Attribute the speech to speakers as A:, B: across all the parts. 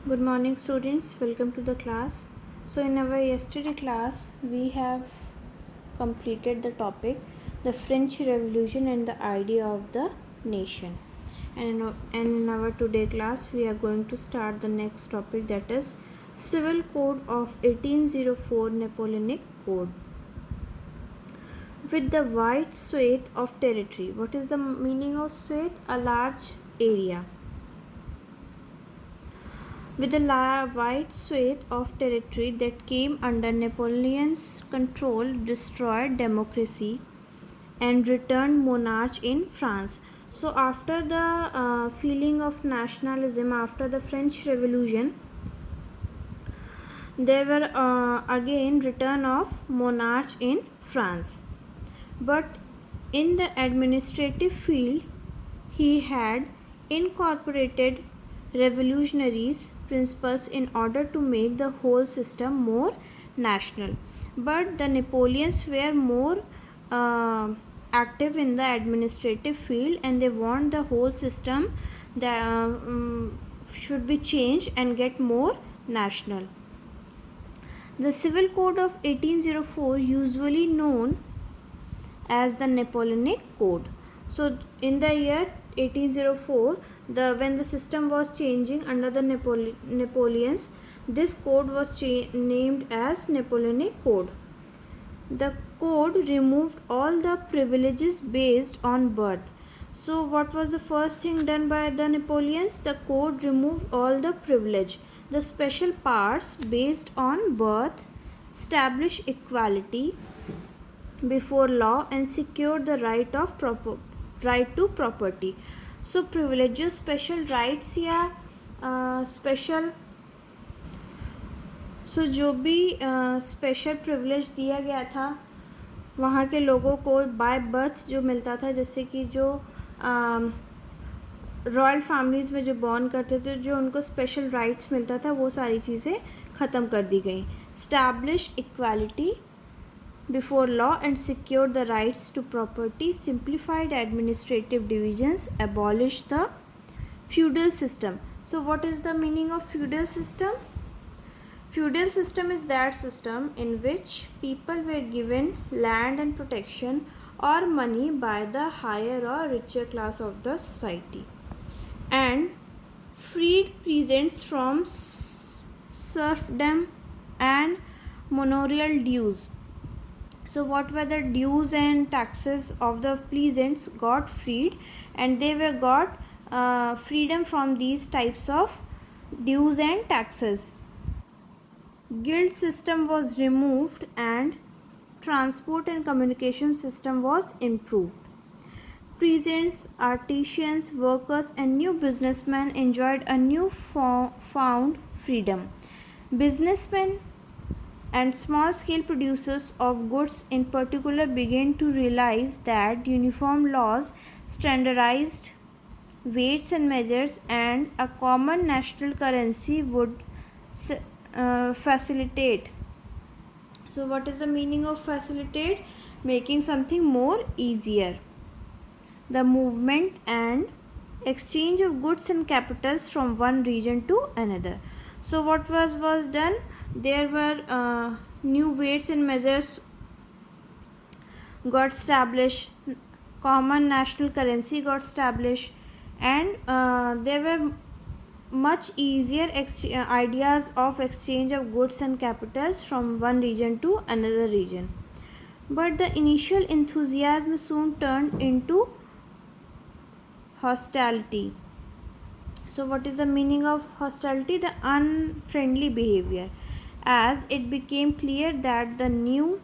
A: Good morning, students. Welcome to the class. So, in our yesterday class, we have completed the topic the French Revolution and the idea of the nation. And in our today class, we are going to start the next topic, that is Civil Code of 1804 Napoleonic Code. With the wide swath of territory. What is the meaning of swath? A large area. With a wide swath of territory that came under Napoleon's control, destroyed democracy and returned monarch in France. So, after the feeling of nationalism, after the French Revolution, there were again return of monarch in France. But in the administrative field, he had incorporated revolutionaries principles in order to make the whole system more national. But the Napoleons were more active in the administrative field, and they want the whole system that should be changed and get more national. The Civil Code of 1804, usually known as the Napoleonic Code. So, in the year 1804, when the system was changing under the Napoleons, this code was named as Napoleonic Code. The code removed all the privileges based on birth. So, what was the first thing done by the Napoleons? The code removed all the privilege. The special parts based on birth, established equality before law, and secured the right to property. So privileges, special rights या special जो भी special privilege दिया गया था वहाँ के लोगों को बाय बर्थ जो मिलता था, जैसे कि जो रॉयल फैमिलीज़ में जो बॉर्न करते थे, जो उनको स्पेशल राइट्स मिलता था, वो सारी चीज़ें ख़त्म कर दी गई. Establish equality before law and secured the rights to property, simplified administrative divisions, abolished the feudal system. So what is the meaning of feudal system? Feudal system is that system in which people were given land and protection or money by the higher or richer class of the society, and freed peasants from serfdom and manorial dues. So what were the dues and taxes of the peasants got freed, and they were got freedom from these types of dues and taxes. Guild system was removed and transport and communication system was improved. Peasants, artisans, workers and new businessmen enjoyed a new found freedom. Businessmen and small-scale producers of goods in particular began to realize that uniform laws, standardized weights and measures, and a common national currency would facilitate. So what is the meaning of facilitate? Making something more easier. The movement and exchange of goods and capitals from one region to another. So what was done? There were new weights and measures got established, common national currency got established, and there were much easier ideas of exchange of goods and capitals from one region to another region. But the initial enthusiasm soon turned into hostility. So what is the meaning of hostility? The unfriendly behavior, as it became clear that the new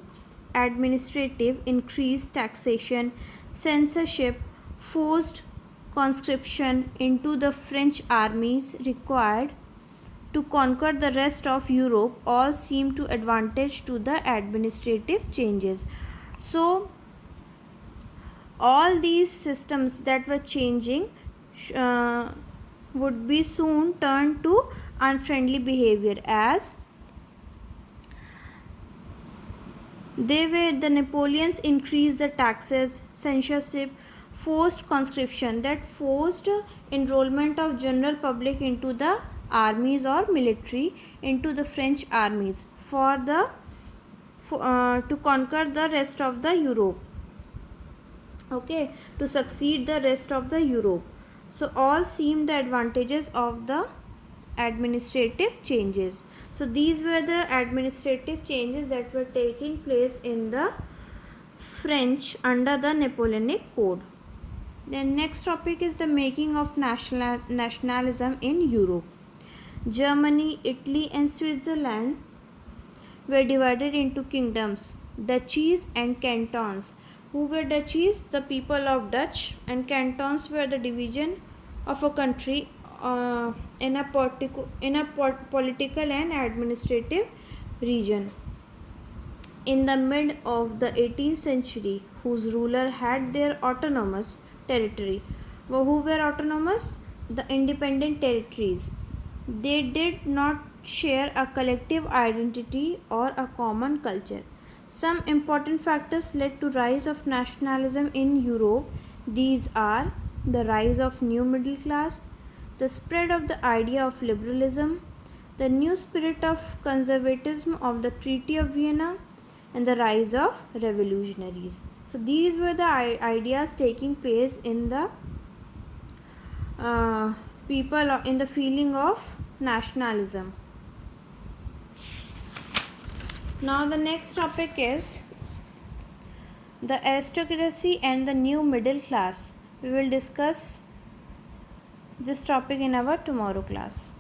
A: administrative increased taxation, censorship, forced conscription into the French armies required to conquer the rest of Europe all seemed to advantage to the administrative changes. So all these systems that were changing would be soon turned to unfriendly behavior, as the Napoleons increased the taxes, censorship, forced conscription, that forced enrollment of general public into the armies or military into the French armies to conquer the rest of the Europe. Okay, to succeed the rest of the Europe. So all seemed the advantages of the administrative changes. So these were the administrative changes that were taking place in the French under the Napoleonic Code. Then next topic is the making of nationalism in Europe. Germany, Italy and Switzerland were divided into kingdoms, duchies and cantons. Who were duchies? The people of Dutch, and cantons were the division of a country in a political and administrative region. In the mid of the 18th century, whose ruler had their autonomous territory. Who were autonomous? The independent territories. They did not share a collective identity or a common culture. Some important factors led to rise of nationalism in Europe. These are the rise of new middle class, the spread of the idea of liberalism, the new spirit of conservatism of the Treaty of Vienna, and the rise of revolutionaries. So these were the ideas taking place in the people, in the feeling of nationalism. Now the next topic is the aristocracy and the new middle class. We will discuss this topic in our tomorrow class.